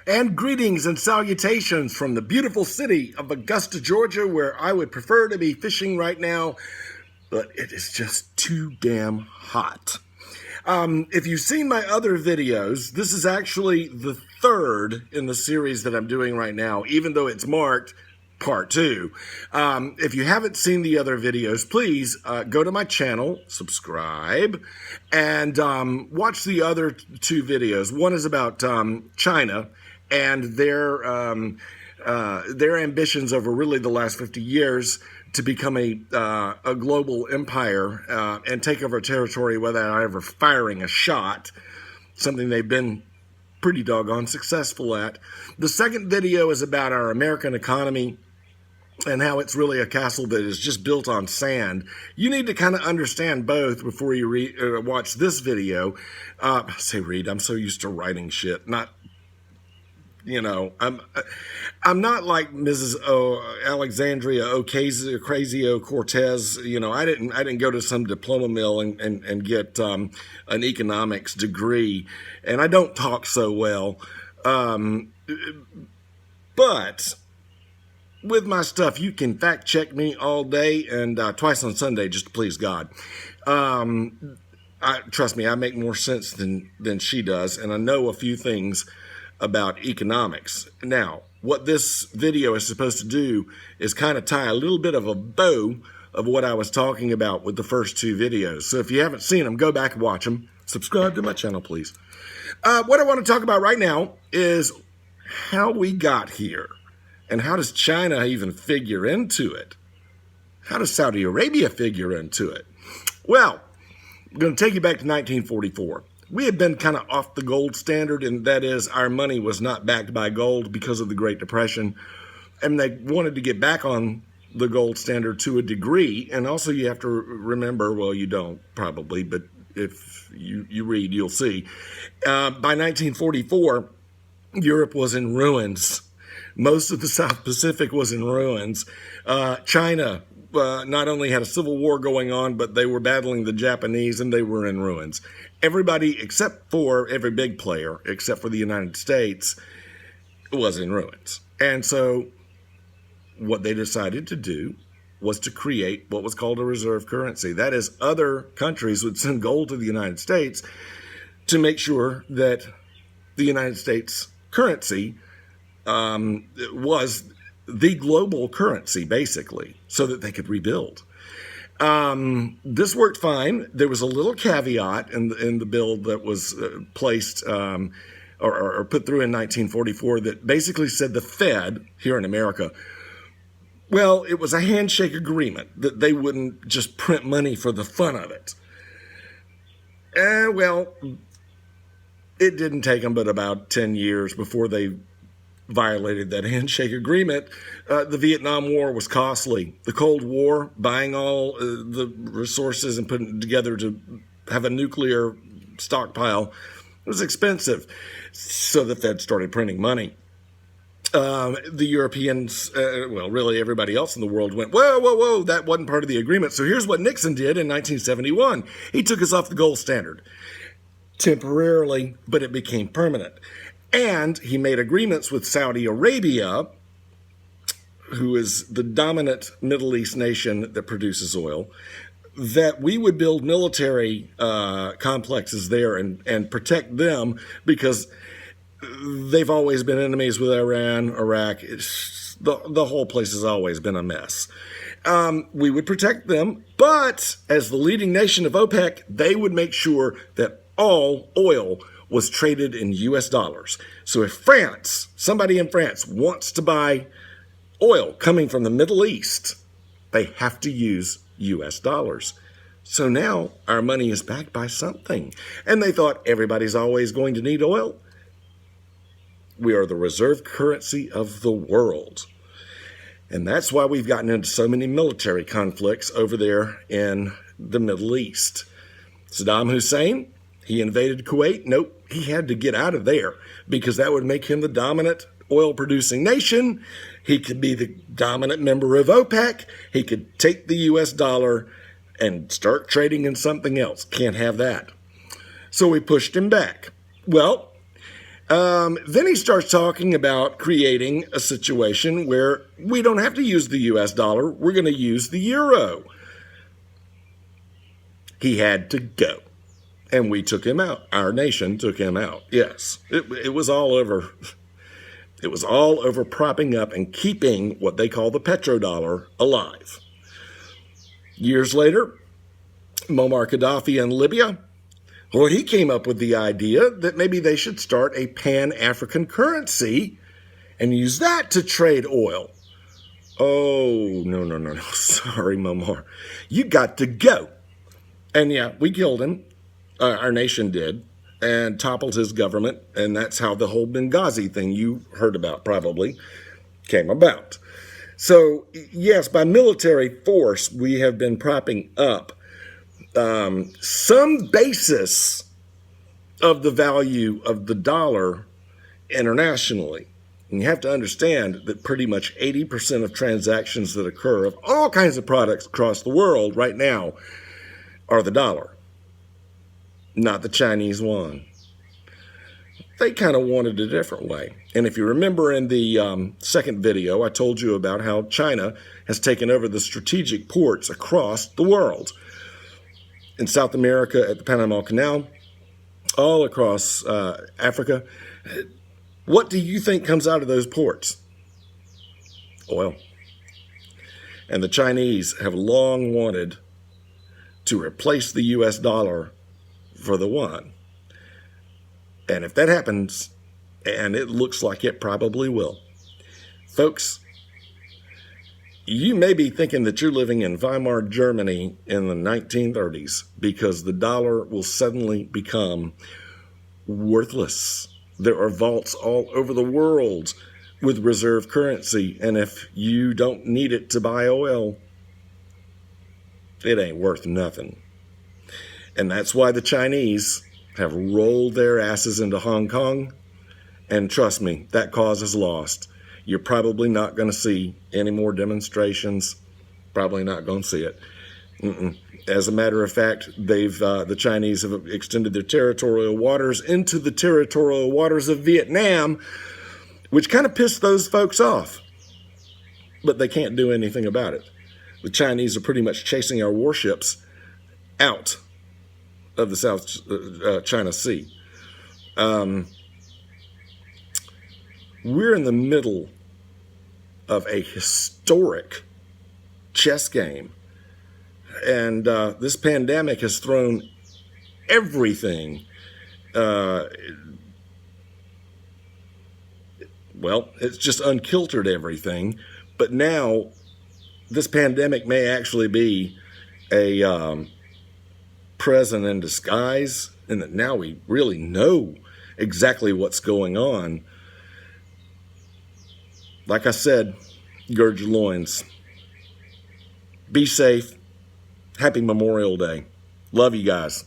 And greetings and salutations from the beautiful city of Augusta, Georgia, where I would prefer to be fishing right now, but it is just too damn hot. If you've seen my other videos, this is actually the third in the series that I'm doing right now, even though it's marked part 2. If you haven't seen the other videos, please go to my channel, subscribe, and watch the other 2 videos. One is about China and their ambitions over really the last 50 years to become a global empire and take over territory without ever firing a shot, something they've been pretty doggone successful at. The second video is about our American economy and how it's really a castle that is just built on sand. You need to kind of understand both before you watch this video. I say read, I'm so used to writing shit, not, you know, I'm not like Mrs. Alexandria Ocasio-Cortez. You know, I didn't go to some diploma mill and get an economics degree, and I don't talk so well. But with my stuff, you can fact check me all day and twice on Sunday, just to please God. Trust me, I make more sense than she does, and I know a few things about economics. Now, what this video is supposed to do is kind of tie a little bit of a bow of what I was talking about with the first 2 videos. So if you haven't seen them, go back and watch them. Subscribe to my channel, please. What I want to talk about right now is how we got here. And how does China even figure into it? How does Saudi Arabia figure into it? Well, I'm going to take you back to 1944. We had been kind of off the gold standard, and that is our money was not backed by gold because of the Great Depression. And they wanted to get back on the gold standard to a degree. And also you have to remember, well, you don't probably, but if you read, you'll see. By 1944, Europe was in ruins. Most of the South Pacific was in ruins. China not only had a civil war going on, but they were battling the Japanese, and they were in ruins. Everybody, except for every big player, except for the United States, was in ruins. And so what they decided to do was to create what was called a reserve currency. That is, other countries would send gold to the United States to make sure that the United States currency was the global currency, basically, so that they could rebuild. This worked fine. There was a little caveat in the bill that was placed or put through in 1944 that basically said the Fed here in America, well, it was a handshake agreement that they wouldn't just print money for the fun of it. Well, it didn't take them but about 10 years before they violated that handshake agreement. The Vietnam War was costly. The Cold War, buying all the resources and putting it together to have a nuclear stockpile, was expensive. So the Fed started printing money. The Europeans, well, really everybody else in the world went, whoa, whoa, whoa, that wasn't part of the agreement. So here's what Nixon did in 1971. He took us off the gold standard. Temporarily, but it became permanent. And he made agreements with Saudi Arabia, who is the dominant Middle East nation that produces oil, that we would build military complexes there and protect them because they've always been enemies with Iran, Iraq. The whole place has always been a mess. We would protect them, but as the leading nation of OPEC, they would make sure that all oil was traded in U.S. dollars. So if France, somebody in France wants to buy oil coming from the Middle East, they have to use U.S. dollars. So now our money is backed by something. And they thought everybody's always going to need oil. We are the reserve currency of the world. And that's why we've gotten into so many military conflicts over there in the Middle East. Saddam Hussein, he invaded Kuwait. Nope, he had to get out of there because that would make him the dominant oil-producing nation. He could be the dominant member of OPEC. He could take the U.S. dollar and start trading in something else. Can't have that. So we pushed him back. Well, Then he starts talking about creating a situation where we don't have to use the US dollar. We're going to use the euro. He had to go. And we took him out. Our nation took him out. Yes, it was all over. It was all over propping up and keeping what they call the petrodollar alive. Years later, Muammar Gaddafi in Libya, well, he came up with the idea that maybe they should start a pan-African currency and use that to trade oil. Oh, no. Sorry, Muammar. You got to go. And yeah, we killed him. Our nation did, and toppled his government. And that's how the whole Benghazi thing you heard about probably came about. So, yes, by military force, we have been propping up some basis of the value of the dollar internationally. And you have to understand that pretty much 80% of transactions that occur of all kinds of products across the world right now are the dollar, not the Chinese yuan. They kind of wanted a different way. And if you remember in the second video, I told you about how China has taken over the strategic ports across the world. In South America at the Panama Canal, all across Africa. What do you think comes out of those ports? Oil. And the Chinese have long wanted to replace the US dollar for the yuan. And if that happens, and it looks like it probably will, folks, you may be thinking that you're living in Weimar Germany in the 1930s because the dollar will suddenly become worthless. There are vaults all over the world with reserve currency, and if you don't need it to buy oil, it ain't worth nothing. And that's why the Chinese have rolled their asses into Hong Kong, and trust me, that cause is lost. You're probably not going to see any more demonstrations. Probably not going to see it. As a matter of fact, the Chinese have extended their territorial waters into the territorial waters of Vietnam, which kind of pissed those folks off. But they can't do anything about it. The Chinese are pretty much chasing our warships out of the South China Sea. We're in the middle of a historic chess game. And this pandemic has thrown everything, well, it's just unkiltered everything. But now this pandemic may actually be a present in disguise, and that now we really know exactly what's going on. Like I said, gird your loins. Be safe. Happy Memorial Day. Love you guys.